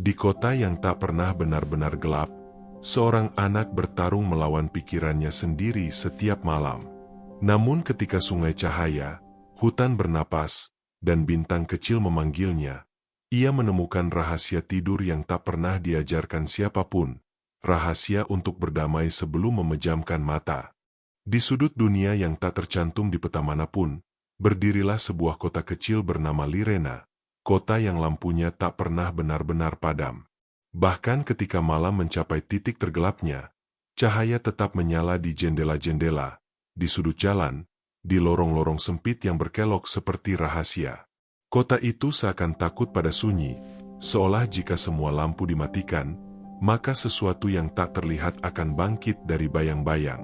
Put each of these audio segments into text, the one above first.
Di kota yang tak pernah benar-benar gelap, seorang anak bertarung melawan pikirannya sendiri setiap malam. Namun ketika sungai cahaya, hutan bernapas, dan bintang kecil memanggilnya, ia menemukan rahasia tidur yang tak pernah diajarkan siapapun, rahasia untuk berdamai sebelum memejamkan mata. Di sudut dunia yang tak tercantum di peta manapun, berdirilah sebuah kota kecil bernama Lirena, kota yang lampunya tak pernah benar-benar padam. Bahkan ketika malam mencapai titik tergelapnya, cahaya tetap menyala di jendela-jendela, di sudut jalan, di lorong-lorong sempit yang berkelok seperti rahasia. Kota itu seakan takut pada sunyi, seolah jika semua lampu dimatikan, maka sesuatu yang tak terlihat akan bangkit dari bayang-bayang.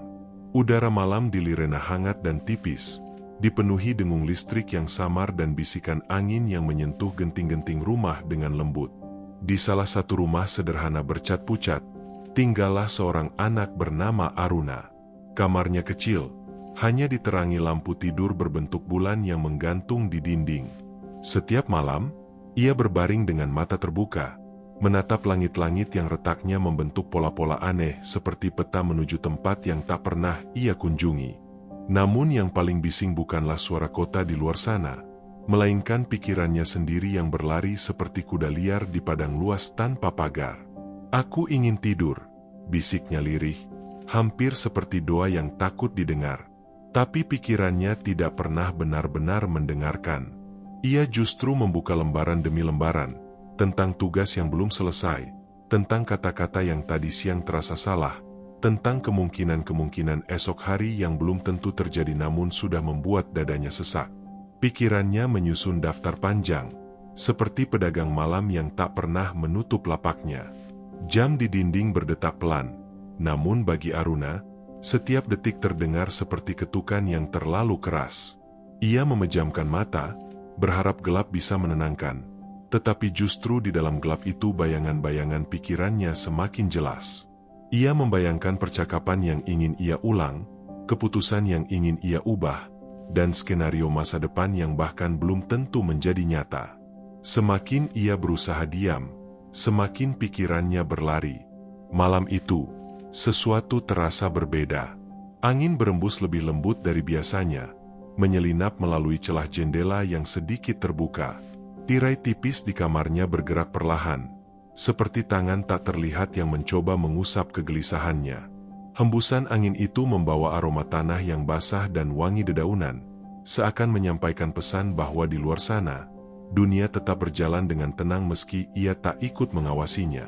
Udara malam di Lirena hangat dan tipis, dipenuhi dengung listrik yang samar dan bisikan angin yang menyentuh genting-genting rumah dengan lembut. Di salah satu rumah sederhana bercat pucat, tinggallah seorang anak bernama Aruna. Kamarnya kecil, hanya diterangi lampu tidur berbentuk bulan yang menggantung di dinding. Setiap malam, ia berbaring dengan mata terbuka, menatap langit-langit yang retaknya membentuk pola-pola aneh seperti peta menuju tempat yang tak pernah ia kunjungi. Namun yang paling bising bukanlah suara kota di luar sana, melainkan pikirannya sendiri yang berlari seperti kuda liar di padang luas tanpa pagar. "Aku ingin tidur," bisiknya lirih, hampir seperti doa yang takut didengar. Tapi pikirannya tidak pernah benar-benar mendengarkan. Ia justru membuka lembaran demi lembaran, tentang tugas yang belum selesai, tentang kata-kata yang tadi siang terasa salah, tentang kemungkinan-kemungkinan esok hari yang belum tentu terjadi namun sudah membuat dadanya sesak. Pikirannya menyusun daftar panjang, seperti pedagang malam yang tak pernah menutup lapaknya. Jam di dinding berdetak pelan, namun bagi Aruna, setiap detik terdengar seperti ketukan yang terlalu keras. Ia memejamkan mata, berharap gelap bisa menenangkan. Tetapi justru di dalam gelap itu bayangan-bayangan pikirannya semakin jelas. Ia membayangkan percakapan yang ingin ia ulang, keputusan yang ingin ia ubah, dan skenario masa depan yang bahkan belum tentu menjadi nyata. Semakin ia berusaha diam, semakin pikirannya berlari. Malam itu, sesuatu terasa berbeda. Angin berembus lebih lembut dari biasanya, menyelinap melalui celah jendela yang sedikit terbuka. Tirai tipis di kamarnya bergerak perlahan, seperti tangan tak terlihat yang mencoba mengusap kegelisahannya. Hembusan angin itu membawa aroma tanah yang basah dan wangi dedaunan, seakan menyampaikan pesan bahwa di luar sana, dunia tetap berjalan dengan tenang meski ia tak ikut mengawasinya.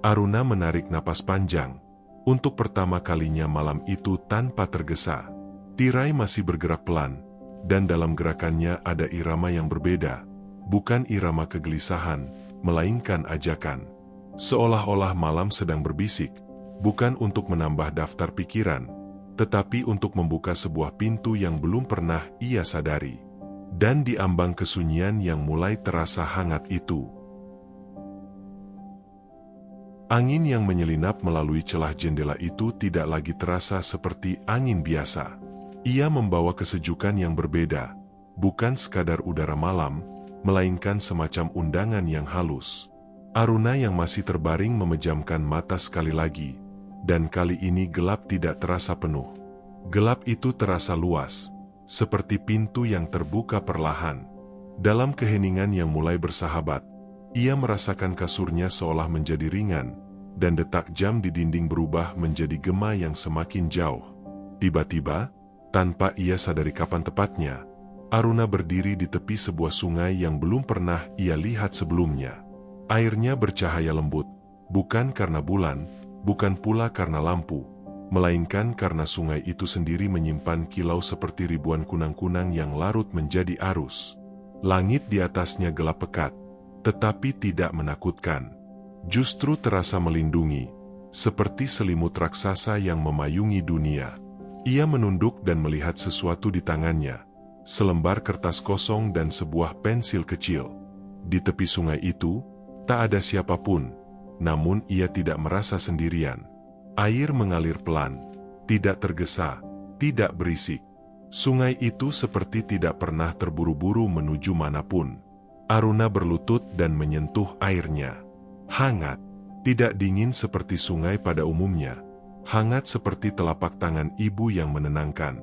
Aruna menarik napas panjang, untuk pertama kalinya malam itu tanpa tergesa. Tirai masih bergerak pelan, dan dalam gerakannya ada irama yang berbeda. Bukan irama kegelisahan, melainkan ajakan. Seolah-olah malam sedang berbisik, bukan untuk menambah daftar pikiran, tetapi untuk membuka sebuah pintu yang belum pernah ia sadari. Dan di ambang kesunyian yang mulai terasa hangat itu, angin yang menyelinap melalui celah jendela itu tidak lagi terasa seperti angin biasa. Ia membawa kesejukan yang berbeda, bukan sekadar udara malam, melainkan semacam undangan yang halus. Aruna yang masih terbaring memejamkan mata sekali lagi, dan kali ini gelap tidak terasa penuh. Gelap itu terasa luas, seperti pintu yang terbuka perlahan. Dalam keheningan yang mulai bersahabat, ia merasakan kasurnya seolah menjadi ringan, dan detak jam di dinding berubah menjadi gema yang semakin jauh. Tiba-tiba, tanpa ia sadari kapan tepatnya, Aruna berdiri di tepi sebuah sungai yang belum pernah ia lihat sebelumnya. Airnya bercahaya lembut, bukan karena bulan, bukan pula karena lampu, melainkan karena sungai itu sendiri menyimpan kilau seperti ribuan kunang-kunang yang larut menjadi arus. Langit di atasnya gelap pekat, tetapi tidak menakutkan. Justru terasa melindungi, seperti selimut raksasa yang memayungi dunia. Ia menunduk dan melihat sesuatu di tangannya. Selembar kertas kosong dan sebuah pensil kecil. Di tepi sungai itu, tak ada siapapun, namun ia tidak merasa sendirian. Air mengalir pelan, tidak tergesa, tidak berisik. Sungai itu seperti tidak pernah terburu-buru menuju manapun. Aruna berlutut dan menyentuh airnya. Hangat, tidak dingin seperti sungai pada umumnya. Hangat seperti telapak tangan ibu yang menenangkan.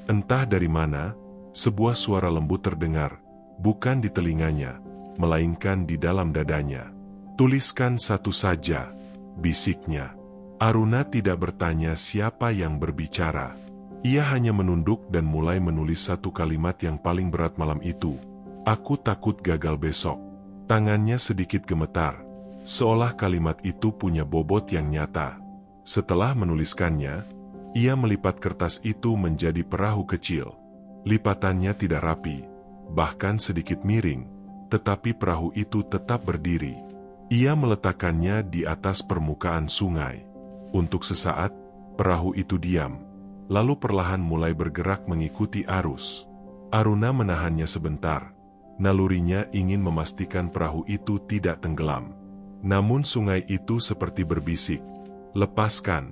Entah dari mana, sebuah suara lembut terdengar, bukan di telinganya, melainkan di dalam dadanya. "Tuliskan satu saja," bisiknya. Aruna tidak bertanya siapa yang berbicara. Ia hanya menunduk dan mulai menulis satu kalimat yang paling berat malam itu. "Aku takut gagal besok." Tangannya sedikit gemetar, seolah kalimat itu punya bobot yang nyata. Setelah menuliskannya, ia melipat kertas itu menjadi perahu kecil. Lipatannya tidak rapi, bahkan sedikit miring, tetapi perahu itu tetap berdiri. Ia meletakkannya di atas permukaan sungai. Untuk sesaat, perahu itu diam, lalu perlahan mulai bergerak mengikuti arus. Aruna menahannya sebentar. Nalurinya ingin memastikan perahu itu tidak tenggelam. Namun sungai itu seperti berbisik, "Lepaskan."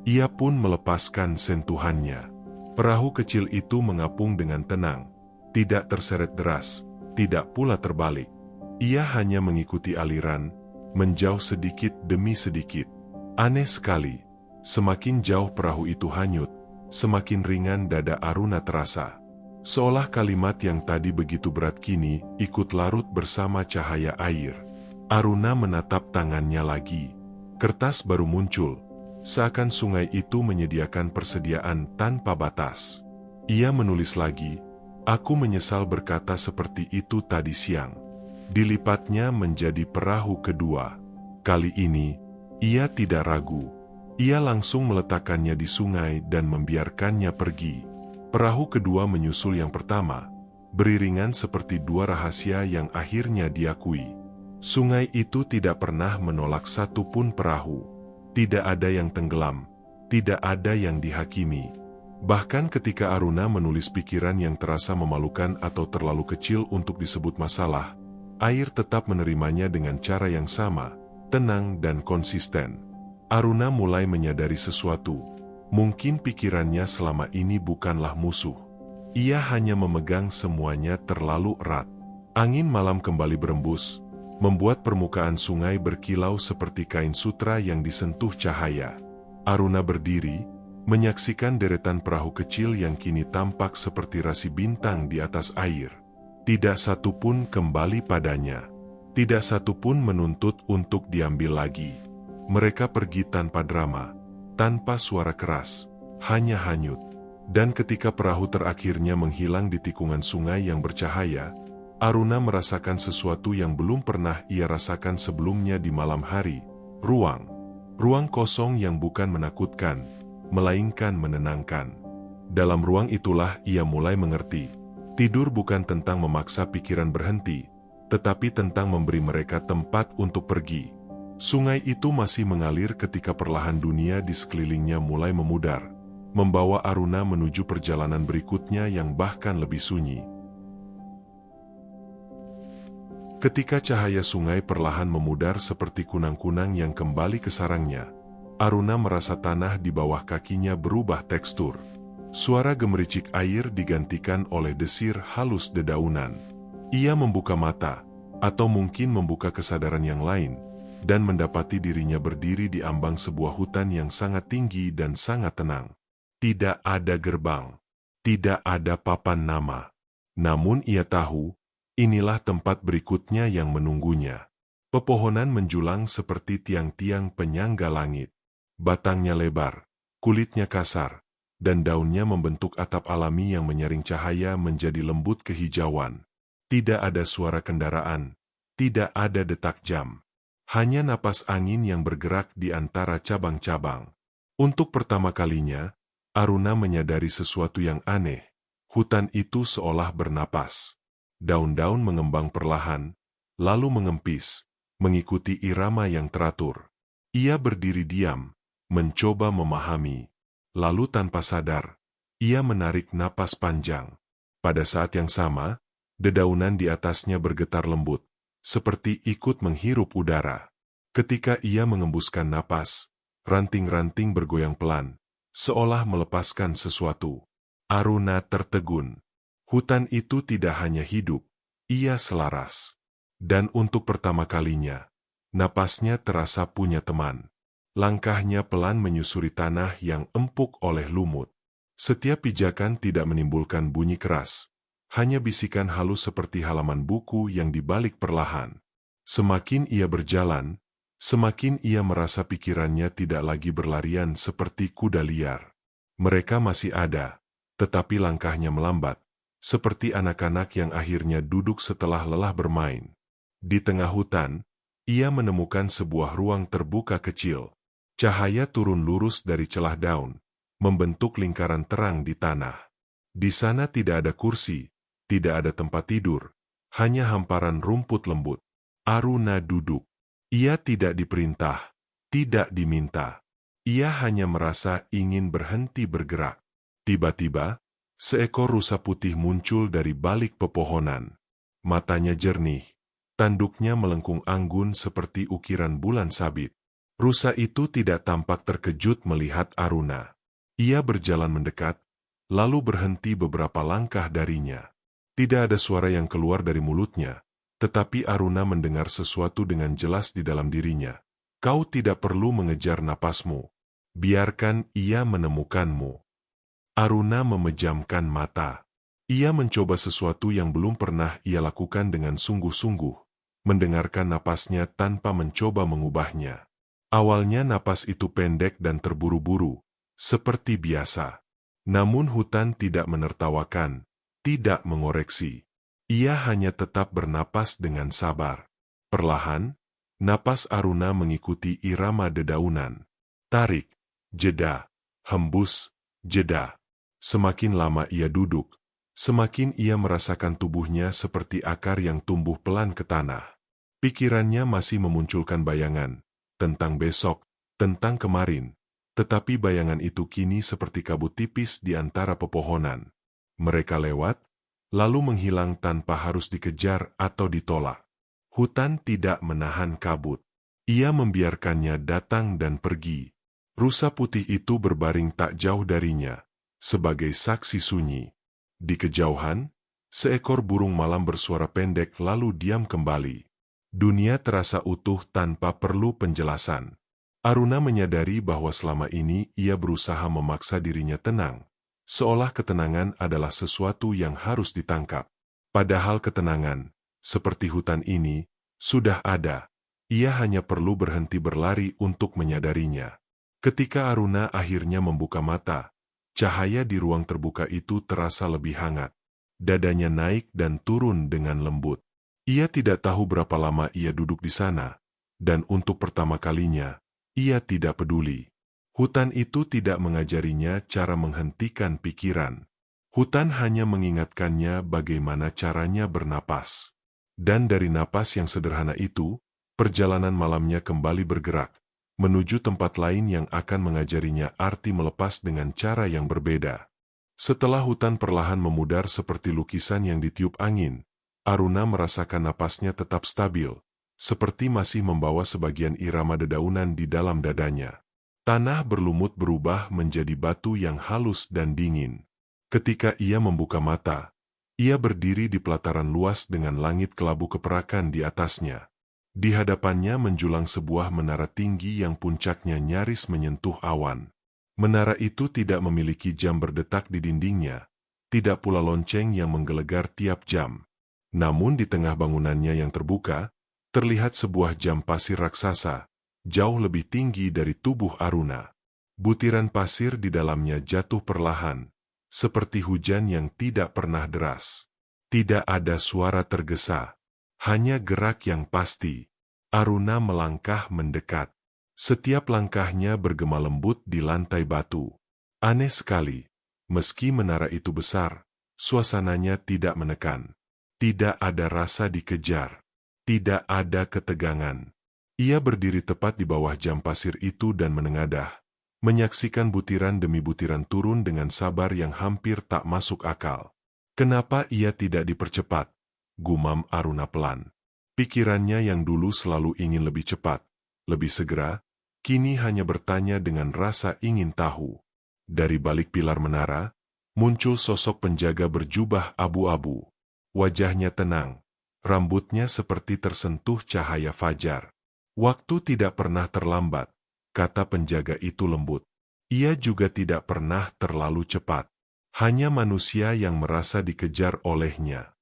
Ia pun melepaskan sentuhannya. Perahu kecil itu mengapung dengan tenang, tidak terseret deras, tidak pula terbalik. Ia hanya mengikuti aliran, menjauh sedikit demi sedikit. Aneh sekali, semakin jauh perahu itu hanyut, semakin ringan dada Aruna terasa. Seolah kalimat yang tadi begitu berat kini ikut larut bersama cahaya air. Aruna menatap tangannya lagi. Kertas baru muncul, seakan sungai itu menyediakan persediaan tanpa batas. Ia menulis lagi, "Aku menyesal berkata seperti itu tadi siang." Dilipatnya menjadi perahu kedua. Kali ini, ia tidak ragu. Ia langsung meletakkannya di sungai dan membiarkannya pergi. Perahu kedua menyusul yang pertama, beriringan seperti dua rahasia yang akhirnya diakui. Sungai itu tidak pernah menolak satu pun perahu. Tidak ada yang tenggelam, tidak ada yang dihakimi. Bahkan ketika Aruna menulis pikiran yang terasa memalukan atau terlalu kecil untuk disebut masalah, air tetap menerimanya dengan cara yang sama, tenang dan konsisten. Aruna mulai menyadari sesuatu. Mungkin pikirannya selama ini bukanlah musuh. Ia hanya memegang semuanya terlalu erat. Angin malam kembali berembus, membuat permukaan sungai berkilau seperti kain sutra yang disentuh cahaya. Aruna berdiri, menyaksikan deretan perahu kecil yang kini tampak seperti rasi bintang di atas air. Tidak satu pun kembali padanya. Tidak satu pun menuntut untuk diambil lagi. Mereka pergi tanpa drama, tanpa suara keras, hanya hanyut. Dan ketika perahu terakhirnya menghilang di tikungan sungai yang bercahaya, Aruna merasakan sesuatu yang belum pernah ia rasakan sebelumnya di malam hari. Ruang. Ruang kosong yang bukan menakutkan, melainkan menenangkan. Dalam ruang itulah ia mulai mengerti. Tidur bukan tentang memaksa pikiran berhenti, tetapi tentang memberi mereka tempat untuk pergi. Sungai itu masih mengalir ketika perlahan dunia di sekelilingnya mulai memudar, membawa Aruna menuju perjalanan berikutnya yang bahkan lebih sunyi. Ketika cahaya sungai perlahan memudar seperti kunang-kunang yang kembali ke sarangnya, Aruna merasa tanah di bawah kakinya berubah tekstur. Suara gemericik air digantikan oleh desir halus dedaunan. Ia membuka mata, atau mungkin membuka kesadaran yang lain, dan mendapati dirinya berdiri di ambang sebuah hutan yang sangat tinggi dan sangat tenang. Tidak ada gerbang, tidak ada papan nama. Namun ia tahu, inilah tempat berikutnya yang menunggunya. Pepohonan menjulang seperti tiang-tiang penyangga langit. Batangnya lebar, kulitnya kasar, dan daunnya membentuk atap alami yang menyaring cahaya menjadi lembut kehijauan. Tidak ada suara kendaraan, tidak ada detak jam. Hanya napas angin yang bergerak di antara cabang-cabang. Untuk pertama kalinya, Aruna menyadari sesuatu yang aneh. Hutan itu seolah bernapas. Daun-daun mengembang perlahan, lalu mengempis, mengikuti irama yang teratur. Ia berdiri diam, mencoba memahami. Lalu tanpa sadar, ia menarik napas panjang. Pada saat yang sama, dedaunan di atasnya bergetar lembut, seperti ikut menghirup udara. Ketika ia mengembuskan napas, ranting-ranting bergoyang pelan, seolah melepaskan sesuatu. Aruna tertegun. Hutan itu tidak hanya hidup, ia selaras. Dan untuk pertama kalinya, Napasnya terasa punya teman. Langkahnya pelan menyusuri tanah yang empuk oleh lumut. Setiap pijakan tidak menimbulkan bunyi keras. Hanya bisikan halus seperti halaman buku yang dibalik perlahan. Semakin ia berjalan, semakin ia merasa pikirannya tidak lagi berlarian seperti kuda liar. Mereka masih ada, tetapi langkahnya melambat, seperti anak-anak yang akhirnya duduk setelah lelah bermain. Di tengah hutan, ia menemukan sebuah ruang terbuka kecil. Cahaya turun lurus dari celah daun, membentuk lingkaran terang di tanah. Di sana tidak ada kursi, tidak ada tempat tidur, hanya hamparan rumput lembut. Aruna duduk. Ia tidak diperintah, tidak diminta. Ia hanya merasa ingin berhenti bergerak. Tiba-tiba, seekor rusa putih muncul dari balik pepohonan. Matanya jernih, tanduknya melengkung anggun seperti ukiran bulan sabit. Rusa itu tidak tampak terkejut melihat Aruna. Ia berjalan mendekat, lalu berhenti beberapa langkah darinya. Tidak ada suara yang keluar dari mulutnya, tetapi Aruna mendengar sesuatu dengan jelas di dalam dirinya. Kau tidak perlu mengejar napasmu. Biarkan ia menemukanmu. Aruna memejamkan mata. Ia mencoba sesuatu yang belum pernah ia lakukan dengan sungguh-sungguh, mendengarkan napasnya tanpa mencoba mengubahnya. Awalnya napas itu pendek dan terburu-buru, seperti biasa. Namun hutan tidak menertawakan, tidak mengoreksi. Ia hanya tetap bernapas dengan sabar. Perlahan, napas Aruna mengikuti irama dedaunan. Tarik, jeda, hembus, jeda. Semakin lama ia duduk, semakin ia merasakan tubuhnya seperti akar yang tumbuh pelan ke tanah. Pikirannya masih memunculkan bayangan, tentang besok, tentang kemarin. Tetapi bayangan itu kini seperti kabut tipis di antara pepohonan. Mereka lewat, lalu menghilang tanpa harus dikejar atau ditolak. Hutan tidak menahan kabut. Ia membiarkannya datang dan pergi. Rusa putih itu berbaring tak jauh darinya, sebagai saksi sunyi. Di kejauhan, seekor burung malam bersuara pendek lalu diam kembali. Dunia terasa utuh tanpa perlu penjelasan. Aruna menyadari bahwa selama ini ia berusaha memaksa dirinya tenang, seolah ketenangan adalah sesuatu yang harus ditangkap. Padahal ketenangan, seperti hutan ini, sudah ada. Ia hanya perlu berhenti berlari untuk menyadarinya. Ketika Aruna akhirnya membuka mata, cahaya di ruang terbuka itu terasa lebih hangat. Dadanya naik dan turun dengan lembut. Ia tidak tahu berapa lama ia duduk di sana, dan untuk pertama kalinya, ia tidak peduli. Hutan itu tidak mengajarinya cara menghentikan pikiran. Hutan hanya mengingatkannya bagaimana caranya bernapas. Dan dari napas yang sederhana itu, perjalanan malamnya kembali bergerak, menuju tempat lain yang akan mengajarinya arti melepas dengan cara yang berbeda. Setelah hutan perlahan memudar seperti lukisan yang ditiup angin, Aruna merasakan napasnya tetap stabil, seperti masih membawa sebagian irama dedaunan di dalam dadanya. Tanah berlumut berubah menjadi batu yang halus dan dingin. Ketika ia membuka mata, ia berdiri di pelataran luas dengan langit kelabu keperakan di atasnya. Di hadapannya menjulang sebuah menara tinggi yang puncaknya nyaris menyentuh awan. Menara itu tidak memiliki jam berdetak di dindingnya, tidak pula lonceng yang menggelegar tiap jam. Namun di tengah bangunannya yang terbuka, terlihat sebuah jam pasir raksasa, jauh lebih tinggi dari tubuh Aruna. Butiran pasir di dalamnya jatuh perlahan, seperti hujan yang tidak pernah deras. Tidak ada suara tergesa, hanya gerak yang pasti. Aruna melangkah mendekat. Setiap langkahnya bergema lembut di lantai batu. Aneh sekali, meski menara itu besar, suasananya tidak menekan. Tidak ada rasa dikejar. Tidak ada ketegangan. Ia berdiri tepat di bawah jam pasir itu dan menengadah, menyaksikan butiran demi butiran turun dengan sabar yang hampir tak masuk akal. Kenapa ia tidak dipercepat? Gumam Aruna pelan. Pikirannya yang dulu selalu ingin lebih cepat, lebih segera, kini hanya bertanya dengan rasa ingin tahu. Dari balik pilar menara, muncul sosok penjaga berjubah abu-abu. Wajahnya tenang, rambutnya seperti tersentuh cahaya fajar. Waktu tidak pernah terlambat, kata penjaga itu lembut. Ia juga tidak pernah terlalu cepat. Hanya manusia yang merasa dikejar olehnya.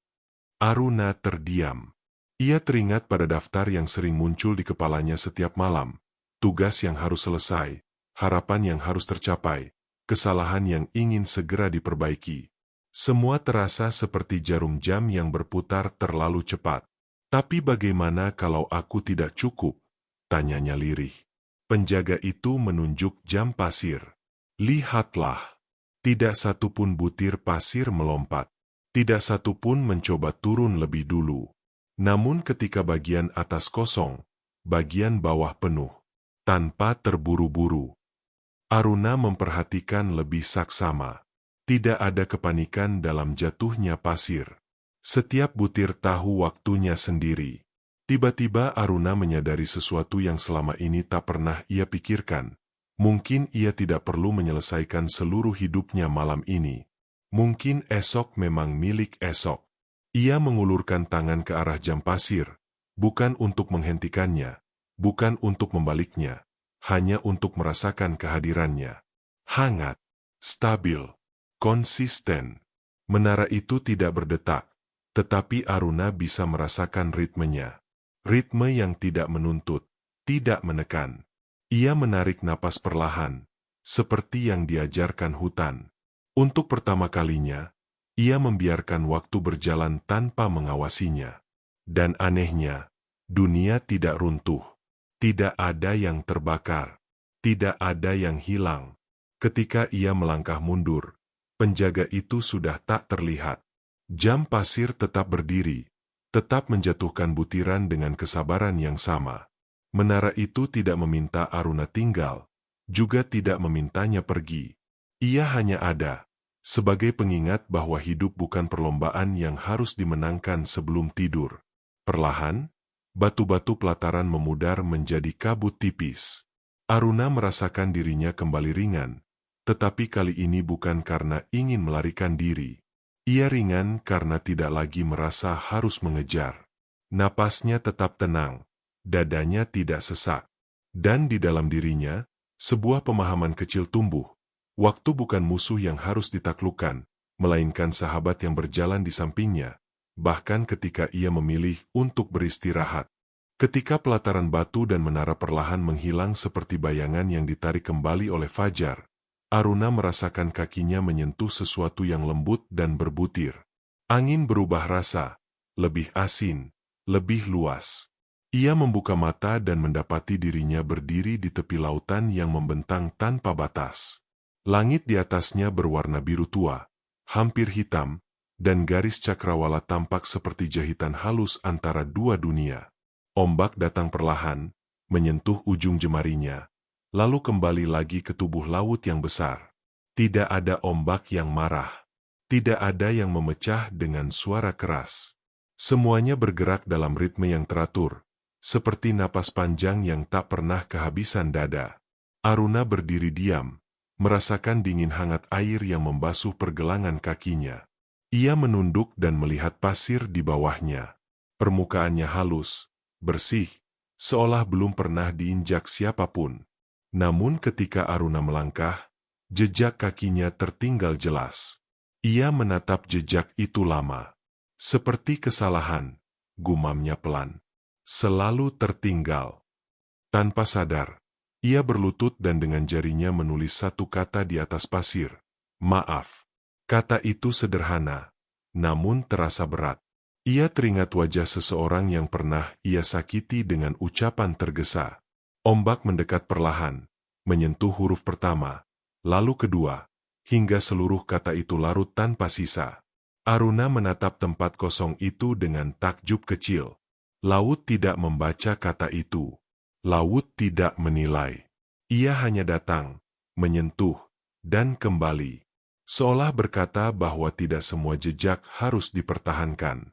Aruna terdiam. Ia teringat pada daftar yang sering muncul di kepalanya setiap malam. Tugas yang harus selesai, harapan yang harus tercapai, kesalahan yang ingin segera diperbaiki. Semua terasa seperti jarum jam yang berputar terlalu cepat. Tapi bagaimana kalau aku tidak cukup? Tanyanya lirih. Penjaga itu menunjuk jam pasir. Lihatlah. Tidak satu pun butir pasir melompat. Tidak satu pun mencoba turun lebih dulu. Namun ketika bagian atas kosong, bagian bawah penuh. Tanpa terburu-buru. Aruna memperhatikan lebih saksama. Tidak ada kepanikan dalam jatuhnya pasir. Setiap butir tahu waktunya sendiri. Tiba-tiba Aruna menyadari sesuatu yang selama ini tak pernah ia pikirkan. Mungkin ia tidak perlu menyelesaikan seluruh hidupnya malam ini. Mungkin esok memang milik esok. Ia mengulurkan tangan ke arah jam pasir, bukan untuk menghentikannya, bukan untuk membaliknya, hanya untuk merasakan kehadirannya. Hangat, stabil, konsisten. Menara itu tidak berdetak, tetapi Aruna bisa merasakan ritmenya. Ritme yang tidak menuntut, tidak menekan. Ia menarik napas perlahan, seperti yang diajarkan hutan. Untuk pertama kalinya, ia membiarkan waktu berjalan tanpa mengawasinya. Dan anehnya, dunia tidak runtuh. Tidak ada yang terbakar. Tidak ada yang hilang. Ketika ia melangkah mundur, penjaga itu sudah tak terlihat. Jam pasir tetap berdiri, tetap menjatuhkan butiran dengan kesabaran yang sama. Menara itu tidak meminta Aruna tinggal, juga tidak memintanya pergi. Ia hanya ada, sebagai pengingat bahwa hidup bukan perlombaan yang harus dimenangkan sebelum tidur. Perlahan, batu-batu pelataran memudar menjadi kabut tipis. Aruna merasakan dirinya kembali ringan, tetapi kali ini bukan karena ingin melarikan diri. Ia ringan karena tidak lagi merasa harus mengejar. Napasnya tetap tenang. Dadanya tidak sesak. Dan di dalam dirinya, sebuah pemahaman kecil tumbuh. Waktu bukan musuh yang harus ditaklukkan, melainkan sahabat yang berjalan di sampingnya, bahkan ketika ia memilih untuk beristirahat. Ketika pelataran batu dan menara perlahan menghilang seperti bayangan yang ditarik kembali oleh fajar, Aruna merasakan kakinya menyentuh sesuatu yang lembut dan berbutir. Angin berubah rasa, lebih asin, lebih luas. Ia membuka mata dan mendapati dirinya berdiri di tepi lautan yang membentang tanpa batas. Langit di atasnya berwarna biru tua, hampir hitam, dan garis cakrawala tampak seperti jahitan halus antara dua dunia. Ombak datang perlahan, menyentuh ujung jemarinya, lalu kembali lagi ke tubuh laut yang besar. Tidak ada ombak yang marah. Tidak ada yang memecah dengan suara keras. Semuanya bergerak dalam ritme yang teratur, seperti napas panjang yang tak pernah kehabisan dada. Aruna berdiri diam, merasakan dingin hangat air yang membasuh pergelangan kakinya. Ia menunduk dan melihat pasir di bawahnya. Permukaannya halus, bersih, seolah belum pernah diinjak siapapun. Namun ketika Aruna melangkah, jejak kakinya tertinggal jelas. Ia menatap jejak itu lama. Seperti kesalahan, gumamnya pelan. Selalu tertinggal. Tanpa sadar, ia berlutut dan dengan jarinya menulis satu kata di atas pasir. Maaf. Kata itu sederhana, namun terasa berat. Ia teringat wajah seseorang yang pernah ia sakiti dengan ucapan tergesa. Ombak mendekat perlahan, menyentuh huruf pertama, lalu kedua, hingga seluruh kata itu larut tanpa sisa. Aruna menatap tempat kosong itu dengan takjub kecil. Laut tidak membaca kata itu. Laut tidak menilai. Ia hanya datang, menyentuh, dan kembali. Seolah berkata bahwa tidak semua jejak harus dipertahankan.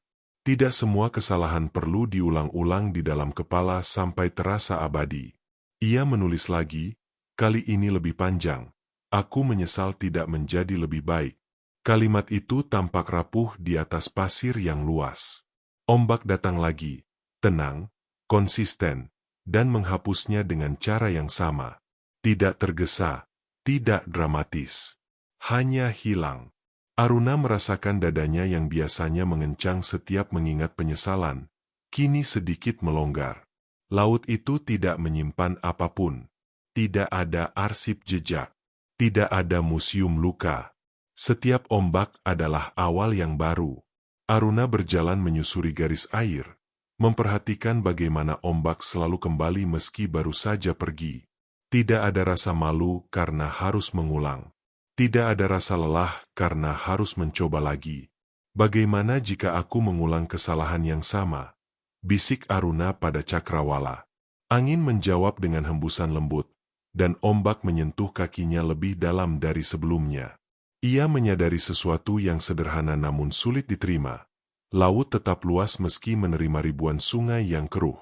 Tidak semua kesalahan perlu diulang-ulang di dalam kepala sampai terasa abadi. Ia menulis lagi, kali ini lebih panjang. Aku menyesal tidak menjadi lebih baik. Kalimat itu tampak rapuh di atas pasir yang luas. Ombak datang lagi. Tenang, konsisten, dan menghapusnya dengan cara yang sama. Tidak tergesa, tidak dramatis. Hanya hilang. Aruna merasakan dadanya yang biasanya mengencang setiap mengingat penyesalan, kini sedikit melonggar. Laut itu tidak menyimpan apapun. Tidak ada arsip jejak. Tidak ada museum luka. Setiap ombak adalah awal yang baru. Aruna berjalan menyusuri garis air, memperhatikan bagaimana ombak selalu kembali meski baru saja pergi. Tidak ada rasa malu karena harus mengulang. Tidak ada rasa lelah karena harus mencoba lagi. Bagaimana jika aku mengulang kesalahan yang sama? Bisik Aruna pada Cakrawala. Angin menjawab dengan hembusan lembut, dan ombak menyentuh kakinya lebih dalam dari sebelumnya. Ia menyadari sesuatu yang sederhana namun sulit diterima. Laut tetap luas meski menerima ribuan sungai yang keruh.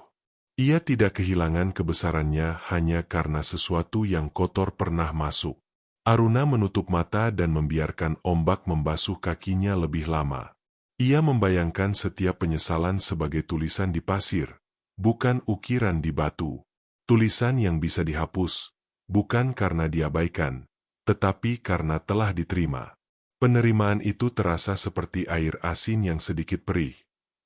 Ia tidak kehilangan kebesarannya hanya karena sesuatu yang kotor pernah masuk. Aruna menutup mata dan membiarkan ombak membasuh kakinya lebih lama. Ia membayangkan setiap penyesalan sebagai tulisan di pasir, bukan ukiran di batu. Tulisan yang bisa dihapus, bukan karena diabaikan, tetapi karena telah diterima. Penerimaan itu terasa seperti air asin yang sedikit perih,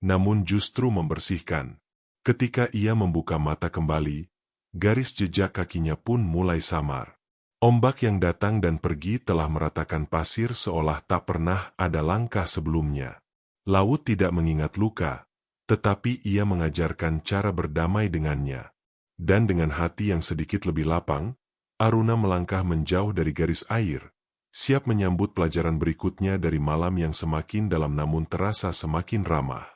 namun justru membersihkan. Ketika ia membuka mata kembali, garis jejak kakinya pun mulai samar. Ombak yang datang dan pergi telah meratakan pasir seolah tak pernah ada langkah sebelumnya. Laut tidak mengingat luka, tetapi ia mengajarkan cara berdamai dengannya. Dan dengan hati yang sedikit lebih lapang, Aruna melangkah menjauh dari garis air, siap menyambut pelajaran berikutnya dari malam yang semakin dalam namun terasa semakin ramah.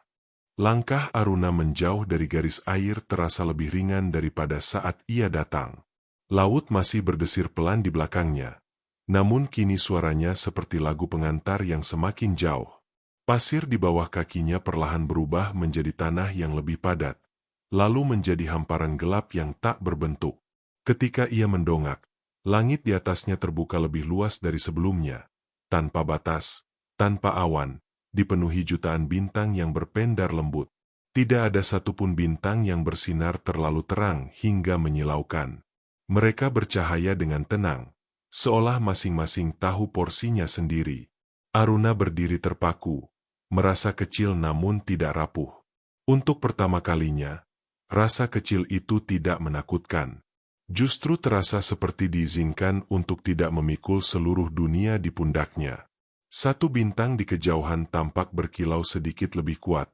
Langkah Aruna menjauh dari garis air terasa lebih ringan daripada saat ia datang. Laut masih berdesir pelan di belakangnya, namun kini suaranya seperti lagu pengantar yang semakin jauh. Pasir di bawah kakinya perlahan berubah menjadi tanah yang lebih padat, lalu menjadi hamparan gelap yang tak berbentuk. Ketika ia mendongak, langit di atasnya terbuka lebih luas dari sebelumnya, tanpa batas, tanpa awan, dipenuhi jutaan bintang yang berpendar lembut. Tidak ada satupun bintang yang bersinar terlalu terang hingga menyilaukan. Mereka bercahaya dengan tenang, seolah masing-masing tahu porsinya sendiri. Aruna berdiri terpaku, merasa kecil namun tidak rapuh. Untuk pertama kalinya, rasa kecil itu tidak menakutkan. Justru terasa seperti diizinkan untuk tidak memikul seluruh dunia di pundaknya. Satu bintang di kejauhan tampak berkilau sedikit lebih kuat,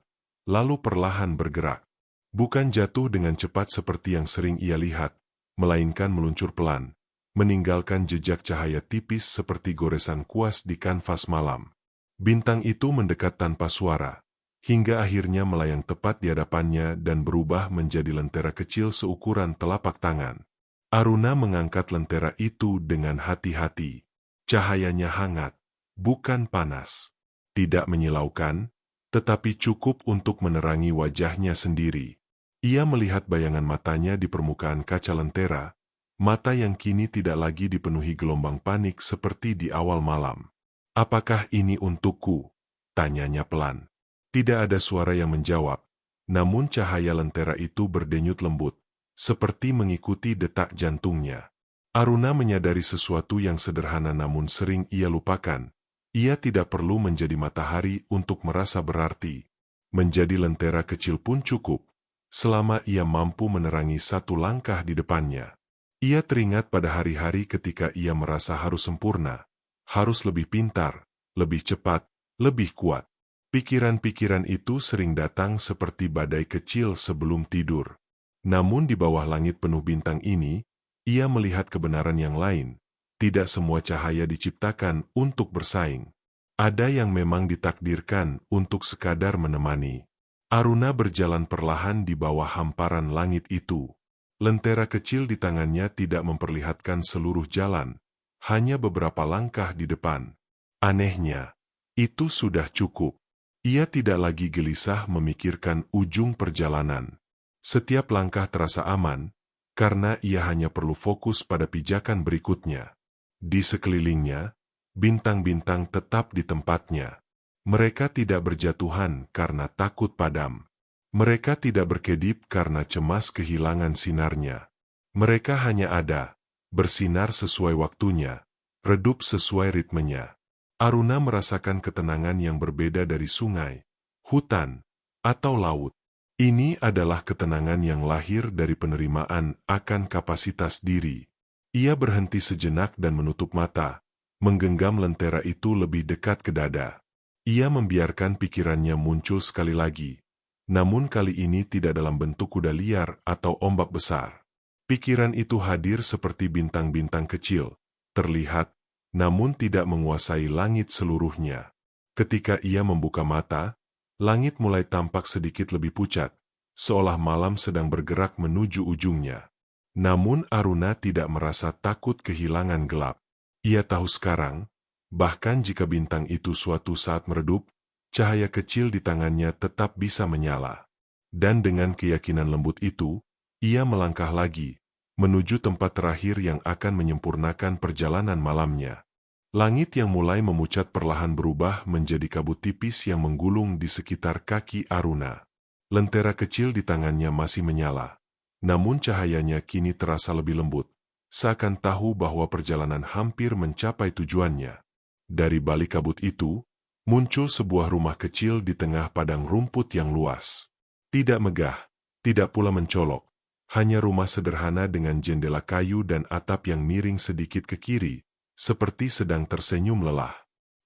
lalu perlahan bergerak. Bukan jatuh dengan cepat seperti yang sering ia lihat, melainkan meluncur pelan, meninggalkan jejak cahaya tipis seperti goresan kuas di kanvas malam. Bintang itu mendekat tanpa suara, hingga akhirnya melayang tepat di hadapannya dan berubah menjadi lentera kecil seukuran telapak tangan. Aruna mengangkat lentera itu dengan hati-hati. Cahayanya hangat, bukan panas. Tidak menyilaukan, tetapi cukup untuk menerangi wajahnya sendiri. Ia melihat bayangan matanya di permukaan kaca lentera, mata yang kini tidak lagi dipenuhi gelombang panik seperti di awal malam. "Apakah ini untukku?" tanyanya pelan. Tidak ada suara yang menjawab, namun cahaya lentera itu berdenyut lembut, seperti mengikuti detak jantungnya. Aruna menyadari sesuatu yang sederhana namun sering ia lupakan. Ia tidak perlu menjadi matahari untuk merasa berarti. Menjadi lentera kecil pun cukup, selama ia mampu menerangi satu langkah di depannya. Ia teringat pada hari-hari ketika ia merasa harus sempurna, harus lebih pintar, lebih cepat, lebih kuat. Pikiran-pikiran itu sering datang seperti badai kecil sebelum tidur. Namun di bawah langit penuh bintang ini, ia melihat kebenaran yang lain. Tidak semua cahaya diciptakan untuk bersaing. Ada yang memang ditakdirkan untuk sekadar menemani. Aruna berjalan perlahan di bawah hamparan langit itu. Lentera kecil di tangannya tidak memperlihatkan seluruh jalan, hanya beberapa langkah di depan. Anehnya, itu sudah cukup. Ia tidak lagi gelisah memikirkan ujung perjalanan. Setiap langkah terasa aman, karena ia hanya perlu fokus pada pijakan berikutnya. Di sekelilingnya, bintang-bintang tetap di tempatnya. Mereka tidak berjatuhan karena takut padam. Mereka tidak berkedip karena cemas kehilangan sinarnya. Mereka hanya ada, bersinar sesuai waktunya, redup sesuai ritmenya. Aruna merasakan ketenangan yang berbeda dari sungai, hutan, atau laut. Ini adalah ketenangan yang lahir dari penerimaan akan kapasitas diri. Ia berhenti sejenak dan menutup mata, menggenggam lentera itu lebih dekat ke dada. Ia membiarkan pikirannya muncul sekali lagi. Namun kali ini tidak dalam bentuk kuda liar atau ombak besar. Pikiran itu hadir seperti bintang-bintang kecil, terlihat, namun tidak menguasai langit seluruhnya. Ketika ia membuka mata, langit mulai tampak sedikit lebih pucat, seolah malam sedang bergerak menuju ujungnya. Namun Aruna tidak merasa takut kehilangan gelap. Ia tahu sekarang, bahkan jika bintang itu suatu saat meredup, cahaya kecil di tangannya tetap bisa menyala. Dan dengan keyakinan lembut itu, ia melangkah lagi, menuju tempat terakhir yang akan menyempurnakan perjalanan malamnya. Langit yang mulai memucat perlahan berubah menjadi kabut tipis yang menggulung di sekitar kaki Aruna. Lentera kecil di tangannya masih menyala, namun cahayanya kini terasa lebih lembut, seakan tahu bahwa perjalanan hampir mencapai tujuannya. Dari balik kabut itu, muncul sebuah rumah kecil di tengah padang rumput yang luas. Tidak megah, tidak pula mencolok, hanya rumah sederhana dengan jendela kayu dan atap yang miring sedikit ke kiri, seperti sedang tersenyum lelah.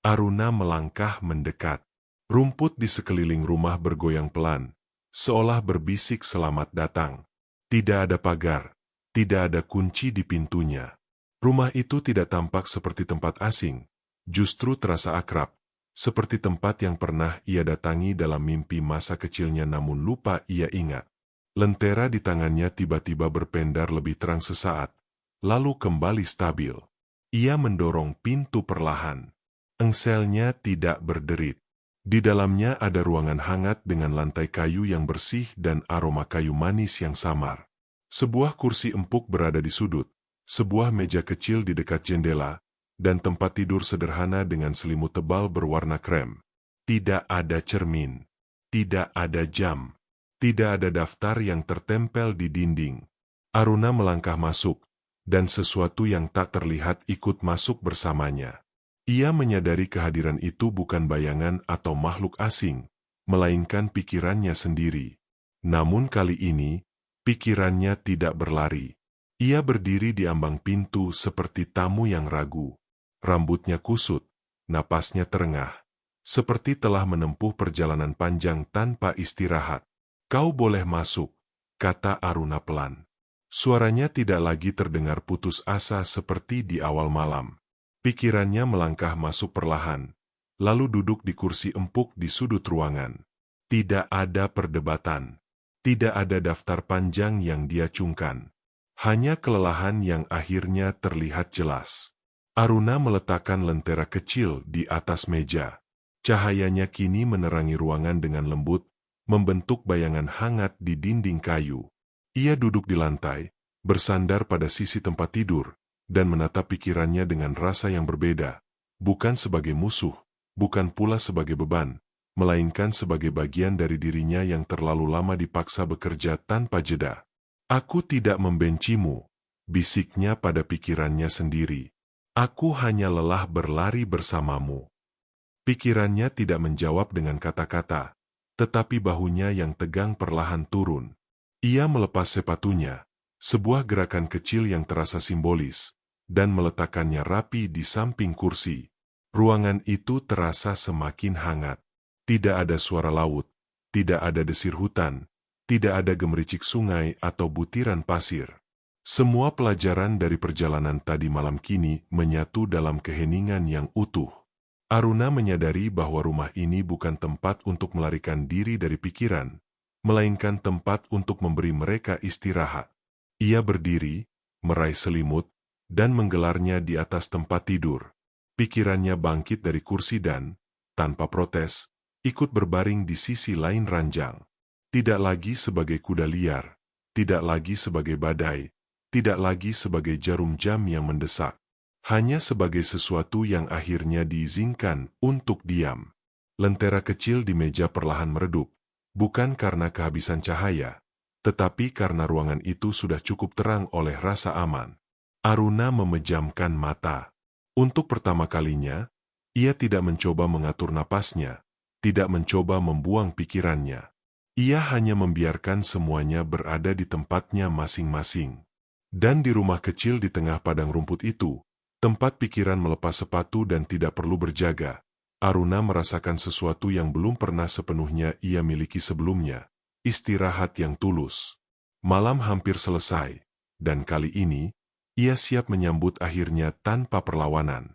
Aruna melangkah mendekat. Rumput di sekeliling rumah bergoyang pelan, seolah berbisik selamat datang. Tidak ada pagar, tidak ada kunci di pintunya. Rumah itu tidak tampak seperti tempat asing, justru terasa akrab. Seperti tempat yang pernah ia datangi dalam mimpi masa kecilnya namun lupa ia ingat. Lentera di tangannya tiba-tiba berpendar lebih terang sesaat, lalu kembali stabil. Ia mendorong pintu perlahan. Engselnya tidak berderit. Di dalamnya ada ruangan hangat dengan lantai kayu yang bersih dan aroma kayu manis yang samar. Sebuah kursi empuk berada di sudut, sebuah meja kecil di dekat jendela, dan tempat tidur sederhana dengan selimut tebal berwarna krem. Tidak ada cermin, tidak ada jam, tidak ada daftar yang tertempel di dinding. Aruna melangkah masuk, dan sesuatu yang tak terlihat ikut masuk bersamanya. Ia menyadari kehadiran itu bukan bayangan atau makhluk asing, melainkan pikirannya sendiri. Namun kali ini, pikirannya tidak berlari. Ia berdiri di ambang pintu seperti tamu yang ragu. Rambutnya kusut, napasnya terengah, seperti telah menempuh perjalanan panjang tanpa istirahat. "Kau boleh masuk," kata Aruna pelan. Suaranya tidak lagi terdengar putus asa seperti di awal malam. Pikirannya melangkah masuk perlahan, lalu duduk di kursi empuk di sudut ruangan. Tidak ada perdebatan, tidak ada daftar panjang yang dia cungkan. Hanya kelelahan yang akhirnya terlihat jelas. Aruna meletakkan lentera kecil di atas meja. Cahayanya kini menerangi ruangan dengan lembut, membentuk bayangan hangat di dinding kayu. Ia duduk di lantai, bersandar pada sisi tempat tidur, dan menatap pikirannya dengan rasa yang berbeda, bukan sebagai musuh, bukan pula sebagai beban, melainkan sebagai bagian dari dirinya yang terlalu lama dipaksa bekerja tanpa jeda. "Aku tidak membencimu," bisiknya pada pikirannya sendiri. "Aku hanya lelah berlari bersamamu." Pikirannya tidak menjawab dengan kata-kata, tetapi bahunya yang tegang perlahan turun. Ia melepas sepatunya, sebuah gerakan kecil yang terasa simbolis, dan meletakkannya rapi di samping kursi. Ruangan itu terasa semakin hangat. Tidak ada suara laut, tidak ada desir hutan, tidak ada gemericik sungai atau butiran pasir. Semua pelajaran dari perjalanan tadi malam kini menyatu dalam keheningan yang utuh. Aruna menyadari bahwa rumah ini bukan tempat untuk melarikan diri dari pikiran, melainkan tempat untuk memberi mereka istirahat. Ia berdiri, meraih selimut, dan menggelarnya di atas tempat tidur. Pikirannya bangkit dari kursi dan, tanpa protes, ikut berbaring di sisi lain ranjang. Tidak lagi sebagai kuda liar, tidak lagi sebagai badai, tidak lagi sebagai jarum jam yang mendesak, hanya sebagai sesuatu yang akhirnya diizinkan untuk diam. Lentera kecil di meja perlahan meredup, Bukan karena kehabisan cahaya, tetapi karena ruangan itu sudah cukup terang oleh rasa aman. Aruna memejamkan mata. Untuk pertama kalinya, ia tidak mencoba mengatur napasnya, tidak mencoba membuang pikirannya. Ia hanya membiarkan semuanya berada di tempatnya masing-masing. Dan di rumah kecil di tengah padang rumput itu, tempat pikiran melepas sepatu dan tidak perlu berjaga, Aruna merasakan sesuatu yang belum pernah sepenuhnya ia miliki sebelumnya, istirahat yang tulus. Malam hampir selesai, dan kali ini, ia siap menyambut akhirnya tanpa perlawanan.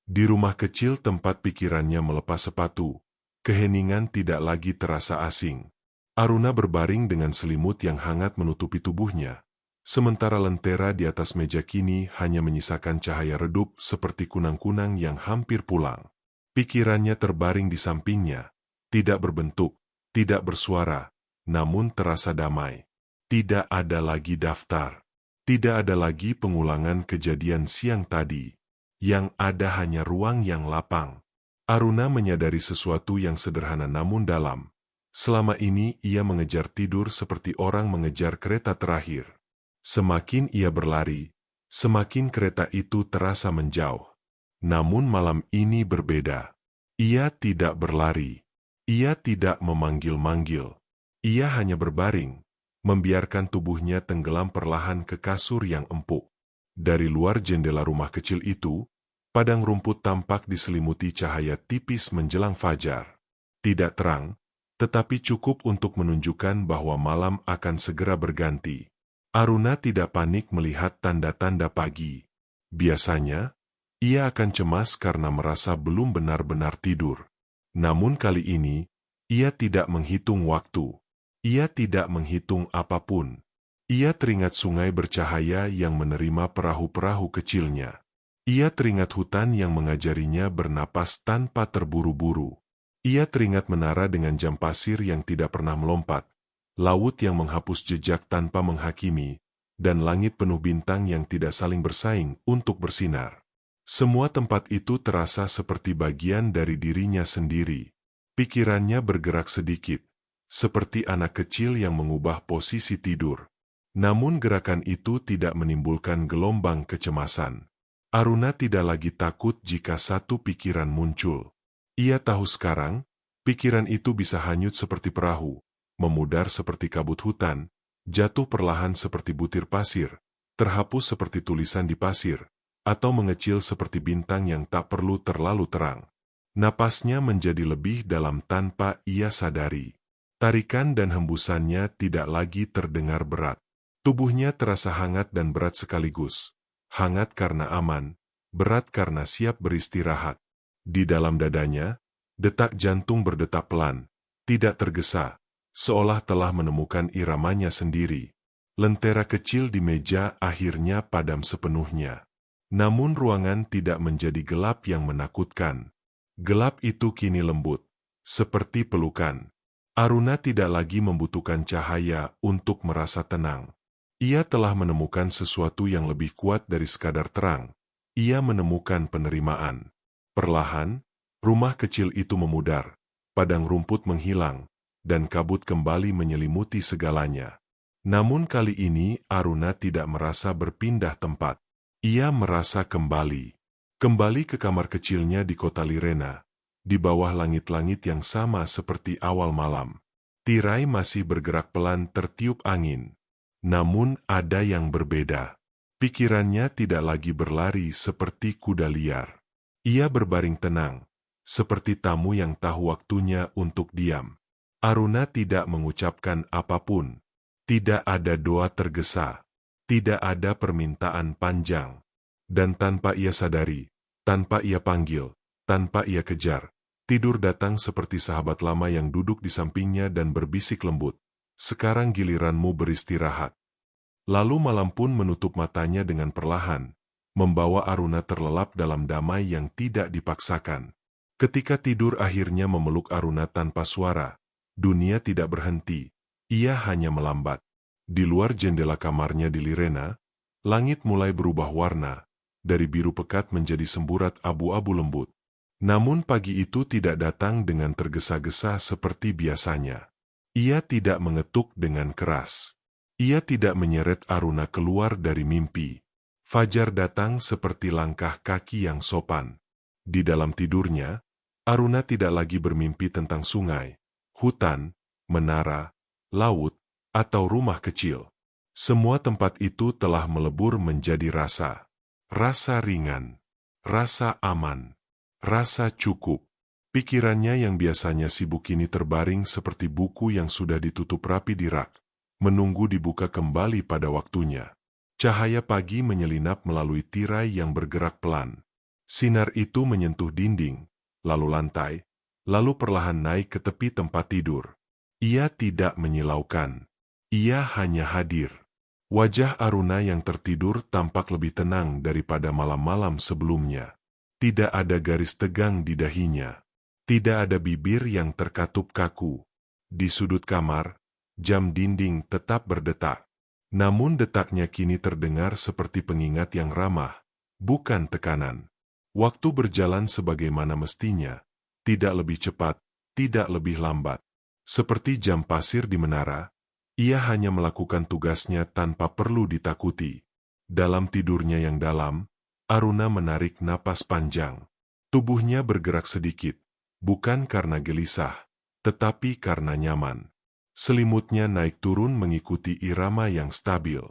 Di rumah kecil tempat pikirannya melepas sepatu, keheningan tidak lagi terasa asing. Aruna berbaring dengan selimut yang hangat menutupi tubuhnya, sementara lentera di atas meja kini hanya menyisakan cahaya redup seperti kunang-kunang yang hampir pulang. Pikirannya terbaring di sampingnya, tidak berbentuk, tidak bersuara, namun terasa damai. Tidak ada lagi daftar, tidak ada lagi pengulangan kejadian siang tadi. Yang ada hanya ruang yang lapang. Aruna menyadari sesuatu yang sederhana namun dalam. Selama ini ia mengejar tidur seperti orang mengejar kereta terakhir. Semakin ia berlari, semakin kereta itu terasa menjauh. Namun malam ini berbeda. Ia tidak berlari. Ia tidak memanggil-manggil. Ia hanya berbaring, membiarkan tubuhnya tenggelam perlahan ke kasur yang empuk. Dari luar jendela rumah kecil itu, padang rumput tampak diselimuti cahaya tipis menjelang fajar. Tidak terang, tetapi cukup untuk menunjukkan bahwa malam akan segera berganti. Aruna tidak panik melihat tanda-tanda pagi. Biasanya, ia akan cemas karena merasa belum benar-benar tidur. Namun kali ini, ia tidak menghitung waktu. Ia tidak menghitung apapun. Ia teringat sungai bercahaya yang menerima perahu-perahu kecilnya. Ia teringat hutan yang mengajarinya bernapas tanpa terburu-buru. Ia teringat menara dengan jam pasir yang tidak pernah melompat, laut yang menghapus jejak tanpa menghakimi, dan langit penuh bintang yang tidak saling bersaing untuk bersinar. Semua tempat itu terasa seperti bagian dari dirinya sendiri. Pikirannya bergerak sedikit, seperti anak kecil yang mengubah posisi tidur. Namun gerakan itu tidak menimbulkan gelombang kecemasan. Aruna tidak lagi takut jika satu pikiran muncul. Ia tahu sekarang, pikiran itu bisa hanyut seperti perahu, memudar seperti kabut hutan, jatuh perlahan seperti butir pasir, terhapus seperti tulisan di pasir, atau mengecil seperti bintang yang tak perlu terlalu terang. Napasnya menjadi lebih dalam tanpa ia sadari. Tarikan dan hembusannya tidak lagi terdengar berat. Tubuhnya terasa hangat dan berat sekaligus. Hangat karena aman, berat karena siap beristirahat. Di dalam dadanya, detak jantung berdetak pelan, tidak tergesa, seolah telah menemukan iramanya sendiri. Lentera kecil di meja akhirnya padam sepenuhnya. Namun ruangan tidak menjadi gelap yang menakutkan. Gelap itu kini lembut, seperti pelukan. Aruna tidak lagi membutuhkan cahaya untuk merasa tenang. Ia telah menemukan sesuatu yang lebih kuat dari sekadar terang. Ia menemukan penerimaan. Perlahan, rumah kecil itu memudar, padang rumput menghilang, dan kabut kembali menyelimuti segalanya. Namun kali ini Aruna tidak merasa berpindah tempat. Ia merasa kembali. Kembali ke kamar kecilnya di kota Lirena, di bawah langit-langit yang sama seperti awal malam. Tirai masih bergerak pelan tertiup angin. Namun ada yang berbeda. Pikirannya tidak lagi berlari seperti kuda liar. Ia berbaring tenang, seperti tamu yang tahu waktunya untuk diam. Aruna tidak mengucapkan apapun. Tidak ada doa tergesa. Tidak ada permintaan panjang. Dan tanpa ia sadari, tanpa ia panggil, tanpa ia kejar, tidur datang seperti sahabat lama yang duduk di sampingnya dan berbisik lembut. Sekarang giliranmu beristirahat. Lalu malam pun menutup matanya dengan perlahan, membawa Aruna terlelap dalam damai yang tidak dipaksakan. Ketika tidur akhirnya memeluk Aruna tanpa suara, dunia tidak berhenti, ia hanya melambat. Di luar jendela kamarnya di Lirena, langit mulai berubah warna, dari biru pekat menjadi semburat abu-abu lembut. Namun pagi itu tidak datang dengan tergesa-gesa seperti biasanya. Ia tidak mengetuk dengan keras. Ia tidak menyeret Aruna keluar dari mimpi. Fajar datang seperti langkah kaki yang sopan. Di dalam tidurnya, Aruna tidak lagi bermimpi tentang sungai, hutan, menara, laut, atau rumah kecil. Semua tempat itu telah melebur menjadi rasa. Rasa ringan, rasa aman, rasa cukup. Pikirannya yang biasanya sibuk kini terbaring seperti buku yang sudah ditutup rapi di rak, menunggu dibuka kembali pada waktunya. Cahaya pagi menyelinap melalui tirai yang bergerak pelan. Sinar itu menyentuh dinding, lalu lantai, lalu perlahan naik ke tepi tempat tidur. Ia tidak menyilaukan. Ia hanya hadir. Wajah Aruna yang tertidur tampak lebih tenang daripada malam-malam sebelumnya. Tidak ada garis tegang di dahinya. Tidak ada bibir yang terkatup kaku. Di sudut kamar, jam dinding tetap berdetak. Namun detaknya kini terdengar seperti pengingat yang ramah, bukan tekanan. Waktu berjalan sebagaimana mestinya, tidak lebih cepat, tidak lebih lambat. Seperti jam pasir di menara, ia hanya melakukan tugasnya tanpa perlu ditakuti. Dalam tidurnya yang dalam, Aruna menarik napas panjang. Tubuhnya bergerak sedikit, bukan karena gelisah, tetapi karena nyaman. Selimutnya naik turun mengikuti irama yang stabil.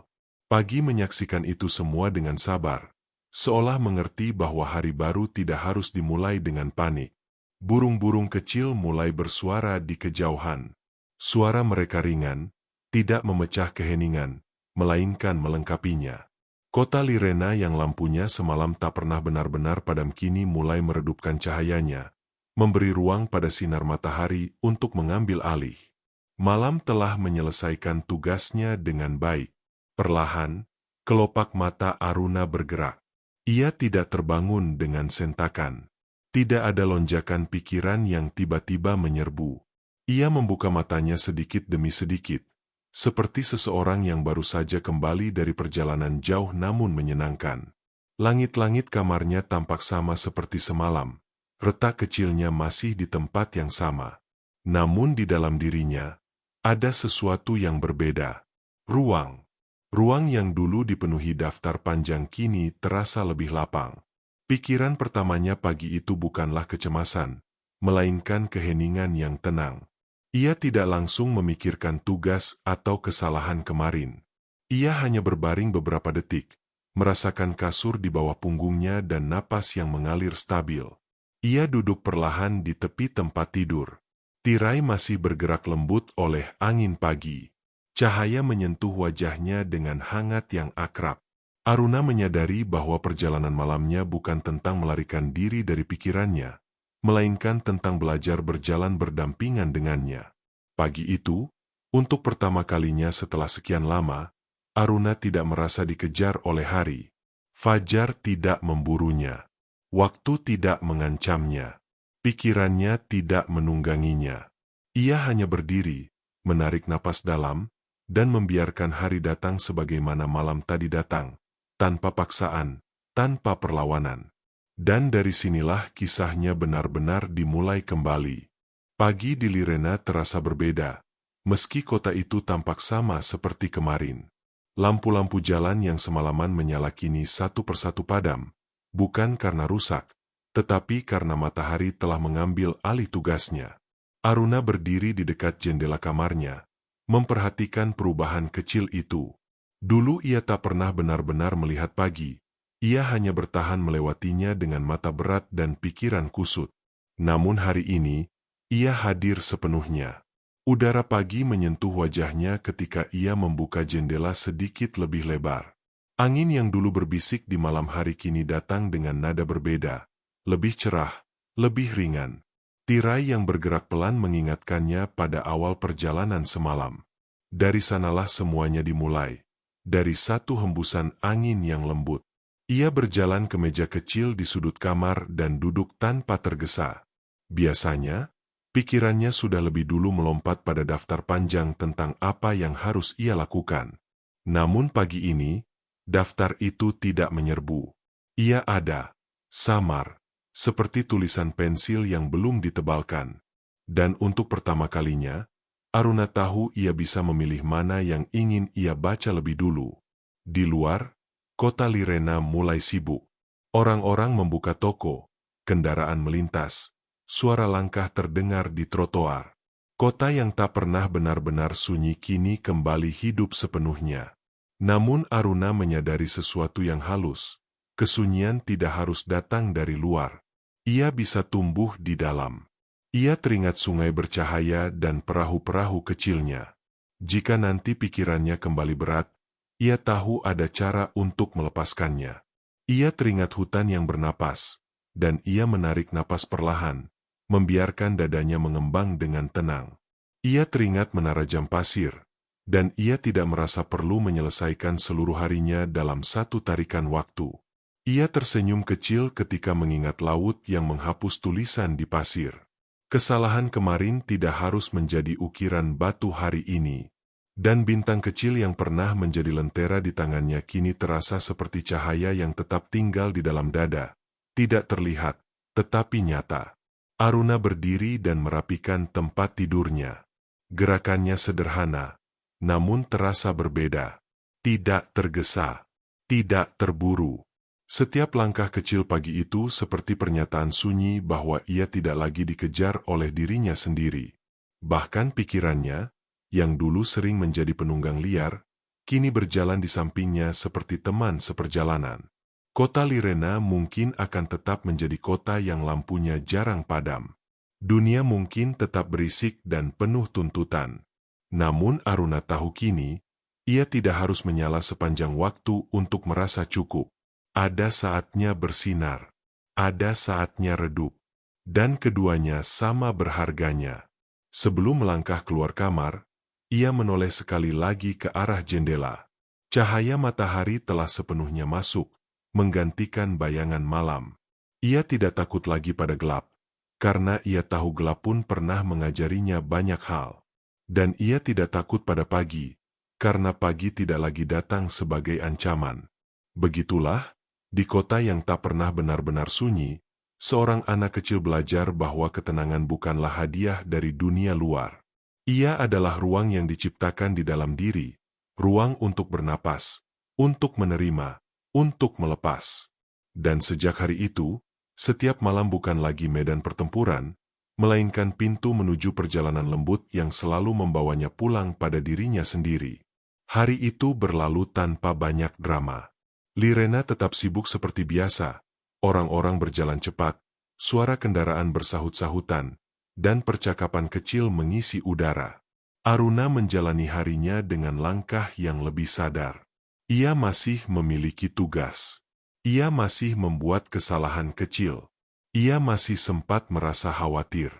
Pagi menyaksikan itu semua dengan sabar, seolah mengerti bahwa hari baru tidak harus dimulai dengan panik. Burung-burung kecil mulai bersuara di kejauhan. Suara mereka ringan, tidak memecah keheningan, melainkan melengkapinya. Kota Lirena yang lampunya semalam tak pernah benar-benar padam kini mulai meredupkan cahayanya, memberi ruang pada sinar matahari untuk mengambil alih. Malam telah menyelesaikan tugasnya dengan baik. Perlahan, kelopak mata Aruna bergerak. Ia tidak terbangun dengan sentakan. Tidak ada lonjakan pikiran yang tiba-tiba menyerbu. Ia membuka matanya sedikit demi sedikit, seperti seseorang yang baru saja kembali dari perjalanan jauh namun menyenangkan. Langit-langit kamarnya tampak sama seperti semalam. Retak kecilnya masih di tempat yang sama. Namun di dalam dirinya, ada sesuatu yang berbeda. Ruang. Ruang yang dulu dipenuhi daftar panjang kini terasa lebih lapang. Pikiran pertamanya pagi itu bukanlah kecemasan, melainkan keheningan yang tenang. Ia tidak langsung memikirkan tugas atau kesalahan kemarin. Ia hanya berbaring beberapa detik, merasakan kasur di bawah punggungnya dan napas yang mengalir stabil. Ia duduk perlahan di tepi tempat tidur. Tirai masih bergerak lembut oleh angin pagi. Cahaya menyentuh wajahnya dengan hangat yang akrab. Aruna menyadari bahwa perjalanan malamnya bukan tentang melarikan diri dari pikirannya, melainkan tentang belajar berjalan berdampingan dengannya. Pagi itu, untuk pertama kalinya setelah sekian lama, Aruna tidak merasa dikejar oleh hari. Fajar tidak memburunya. Waktu tidak mengancamnya. Pikirannya tidak menungganginya. Ia hanya berdiri, menarik napas dalam, dan membiarkan hari datang sebagaimana malam tadi datang, tanpa paksaan, tanpa perlawanan. Dan dari sinilah kisahnya benar-benar dimulai kembali. Pagi di Lirena terasa berbeda, meski kota itu tampak sama seperti kemarin. Lampu-lampu jalan yang semalaman menyala kini satu persatu padam, bukan karena rusak, tetapi karena matahari telah mengambil alih tugasnya. Aruna berdiri di dekat jendela kamarnya, memperhatikan perubahan kecil itu. Dulu ia tak pernah benar-benar melihat pagi. Ia hanya bertahan melewatinya dengan mata berat dan pikiran kusut. Namun hari ini, ia hadir sepenuhnya. Udara pagi menyentuh wajahnya ketika ia membuka jendela sedikit lebih lebar. Angin yang dulu berbisik di malam hari kini datang dengan nada berbeda, lebih cerah, lebih ringan. Tirai yang bergerak pelan mengingatkannya pada awal perjalanan semalam. Dari sanalah semuanya dimulai, dari satu hembusan angin yang lembut. Ia berjalan ke meja kecil di sudut kamar dan duduk tanpa tergesa. Biasanya, pikirannya sudah lebih dulu melompat pada daftar panjang tentang apa yang harus ia lakukan. Namun pagi ini, daftar itu tidak menyerbu. Ia ada, samar, seperti tulisan pensil yang belum ditebalkan. Dan untuk pertama kalinya, Aruna tahu ia bisa memilih mana yang ingin ia baca lebih dulu. Di luar, kota Lirena mulai sibuk. Orang-orang membuka toko, kendaraan melintas, suara langkah terdengar di trotoar. Kota yang tak pernah benar-benar sunyi kini kembali hidup sepenuhnya. Namun Aruna menyadari sesuatu yang halus. Kesunyian tidak harus datang dari luar. Ia bisa tumbuh di dalam. Ia teringat sungai bercahaya dan perahu-perahu kecilnya. Jika nanti pikirannya kembali berat, ia tahu ada cara untuk melepaskannya. Ia teringat hutan yang bernapas, dan ia menarik napas perlahan, membiarkan dadanya mengembang dengan tenang. Ia teringat menara jam pasir, dan ia tidak merasa perlu menyelesaikan seluruh harinya dalam satu tarikan waktu. Ia tersenyum kecil ketika mengingat laut yang menghapus tulisan di pasir. Kesalahan kemarin tidak harus menjadi ukiran batu hari ini. Dan bintang kecil yang pernah menjadi lentera di tangannya kini terasa seperti cahaya yang tetap tinggal di dalam dada. Tidak terlihat, tetapi nyata. Aruna berdiri dan merapikan tempat tidurnya. Gerakannya sederhana, namun terasa berbeda. Tidak tergesa, tidak terburu. Setiap langkah kecil pagi itu seperti pernyataan sunyi bahwa ia tidak lagi dikejar oleh dirinya sendiri. Bahkan pikirannya, yang dulu sering menjadi penunggang liar, kini berjalan di sampingnya seperti teman seperjalanan. Kota Lirena mungkin akan tetap menjadi kota yang lampunya jarang padam. Dunia mungkin tetap berisik dan penuh tuntutan. Namun Aruna tahu kini, ia tidak harus menyala sepanjang waktu untuk merasa cukup. Ada saatnya bersinar, ada saatnya redup, dan keduanya sama berharganya. Sebelum melangkah keluar kamar, ia menoleh sekali lagi ke arah jendela. Cahaya matahari telah sepenuhnya masuk, menggantikan bayangan malam. Ia tidak takut lagi pada gelap, karena ia tahu gelap pun pernah mengajarinya banyak hal. Dan ia tidak takut pada pagi, karena pagi tidak lagi datang sebagai ancaman. Begitulah, di kota yang tak pernah benar-benar sunyi, seorang anak kecil belajar bahwa ketenangan bukanlah hadiah dari dunia luar. Ia adalah ruang yang diciptakan di dalam diri, ruang untuk bernapas, untuk menerima, untuk melepas. Dan sejak hari itu, setiap malam bukan lagi medan pertempuran, melainkan pintu menuju perjalanan lembut yang selalu membawanya pulang pada dirinya sendiri. Hari itu berlalu tanpa banyak drama. Lirena tetap sibuk seperti biasa, orang-orang berjalan cepat, suara kendaraan bersahut-sahutan, dan percakapan kecil mengisi udara. Aruna menjalani harinya dengan langkah yang lebih sadar. Ia masih memiliki tugas. Ia masih membuat kesalahan kecil. Ia masih sempat merasa khawatir.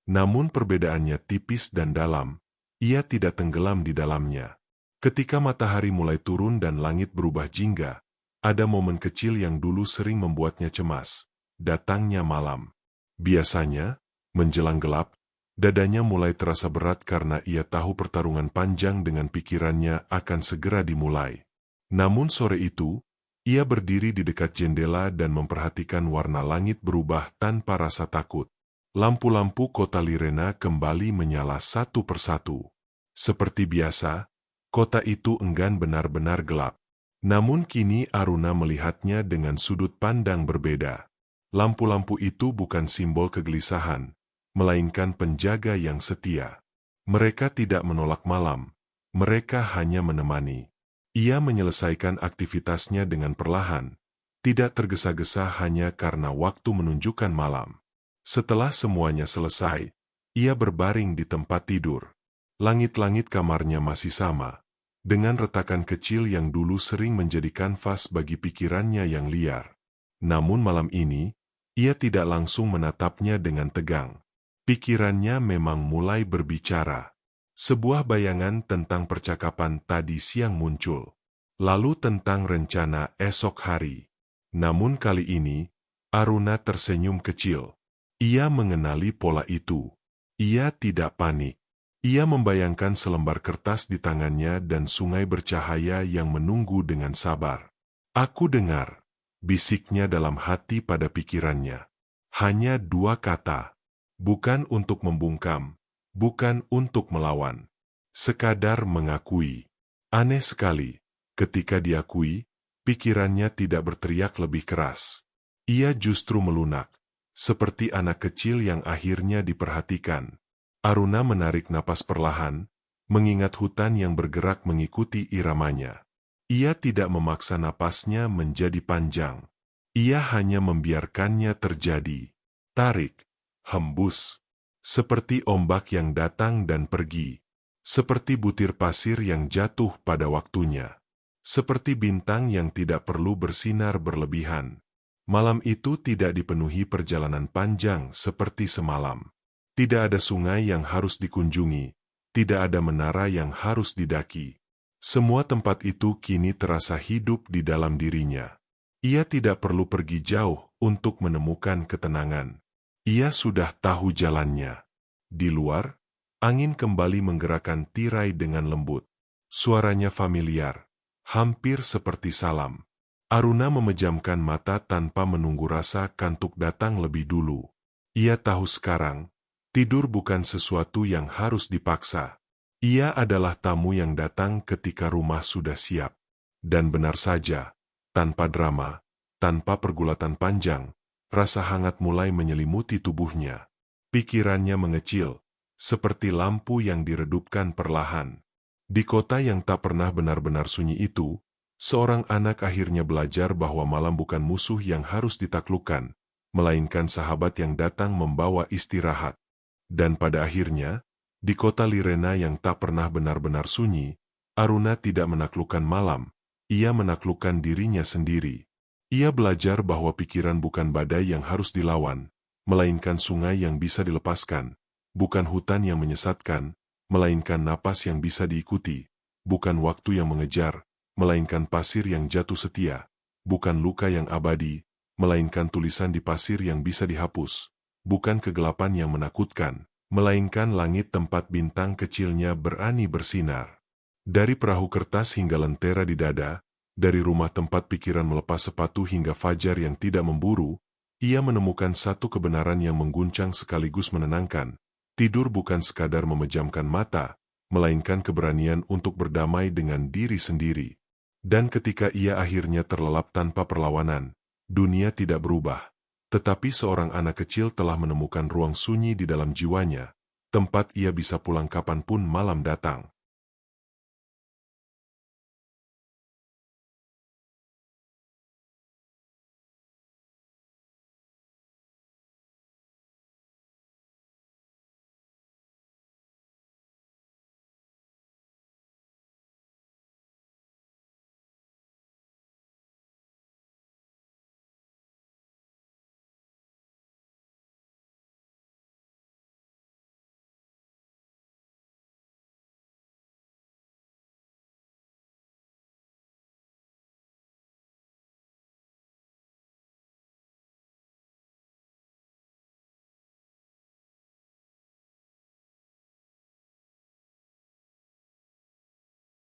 Namun perbedaannya tipis dan dalam, ia tidak tenggelam di dalamnya. Ketika matahari mulai turun dan langit berubah jingga, ada momen kecil yang dulu sering membuatnya cemas, datangnya malam. Biasanya, menjelang gelap, dadanya mulai terasa berat karena ia tahu pertarungan panjang dengan pikirannya akan segera dimulai. Namun sore itu, ia berdiri di dekat jendela dan memperhatikan warna langit berubah tanpa rasa takut. Lampu-lampu kota Lirena kembali menyala satu persatu. Seperti biasa, kota itu enggan benar-benar gelap. Namun kini Aruna melihatnya dengan sudut pandang berbeda. Lampu-lampu itu bukan simbol kegelisahan, melainkan penjaga yang setia. Mereka tidak menolak malam, mereka hanya menemani. Ia menyelesaikan aktivitasnya dengan perlahan, tidak tergesa-gesa hanya karena waktu menunjukkan malam. Setelah semuanya selesai, ia berbaring di tempat tidur. Langit-langit kamarnya masih sama, dengan retakan kecil yang dulu sering menjadi kanvas bagi pikirannya yang liar. Namun malam ini, ia tidak langsung menatapnya dengan tegang. Pikirannya memang mulai berbicara. Sebuah bayangan tentang percakapan tadi siang muncul. Lalu tentang rencana esok hari. Namun kali ini, Aruna tersenyum kecil. Ia mengenali pola itu. Ia tidak panik. Ia membayangkan selembar kertas di tangannya dan sungai bercahaya yang menunggu dengan sabar. Aku dengar, bisiknya dalam hati pada pikirannya. Hanya dua kata. Bukan untuk membungkam, bukan untuk melawan. Sekadar mengakui. Aneh sekali, ketika diakui, pikirannya tidak berteriak lebih keras. Ia justru melunak, seperti anak kecil yang akhirnya diperhatikan. Aruna menarik napas perlahan, mengingat hutan yang bergerak mengikuti iramanya. Ia tidak memaksa napasnya menjadi panjang. Ia hanya membiarkannya terjadi. Tarik, hembus. Seperti ombak yang datang dan pergi. Seperti butir pasir yang jatuh pada waktunya. Seperti bintang yang tidak perlu bersinar berlebihan. Malam itu tidak dipenuhi perjalanan panjang seperti semalam. Tidak ada sungai yang harus dikunjungi. Tidak ada menara yang harus didaki. Semua tempat itu kini terasa hidup di dalam dirinya. Ia tidak perlu pergi jauh untuk menemukan ketenangan. Ia sudah tahu jalannya. Di luar, angin kembali menggerakkan tirai dengan lembut. Suaranya familiar, hampir seperti salam. Aruna memejamkan mata tanpa menunggu rasa kantuk datang lebih dulu. Ia tahu sekarang, tidur bukan sesuatu yang harus dipaksa. Ia adalah tamu yang datang ketika rumah sudah siap. Dan benar saja, tanpa drama, tanpa pergulatan panjang, rasa hangat mulai menyelimuti tubuhnya. Pikirannya mengecil, seperti lampu yang diredupkan perlahan. Di kota yang tak pernah benar-benar sunyi itu, seorang anak akhirnya belajar bahwa malam bukan musuh yang harus ditaklukkan, melainkan sahabat yang datang membawa istirahat. Dan pada akhirnya, di kota Lirena yang tak pernah benar-benar sunyi, Aruna tidak menaklukkan malam, ia menaklukkan dirinya sendiri. Ia belajar bahwa pikiran bukan badai yang harus dilawan, melainkan sungai yang bisa dilepaskan, bukan hutan yang menyesatkan, melainkan napas yang bisa diikuti, bukan waktu yang mengejar, melainkan pasir yang jatuh setia, bukan luka yang abadi, melainkan tulisan di pasir yang bisa dihapus, bukan kegelapan yang menakutkan, melainkan langit tempat bintang kecilnya berani bersinar. Dari perahu kertas hingga lentera di dada, dari rumah tempat pikiran melepas sepatu hingga fajar yang tidak memburu, ia menemukan satu kebenaran yang mengguncang sekaligus menenangkan. Tidur bukan sekadar memejamkan mata, melainkan keberanian untuk berdamai dengan diri sendiri. Dan ketika ia akhirnya terlelap tanpa perlawanan, dunia tidak berubah. Tetapi seorang anak kecil telah menemukan ruang sunyi di dalam jiwanya, tempat ia bisa pulang kapanpun malam datang.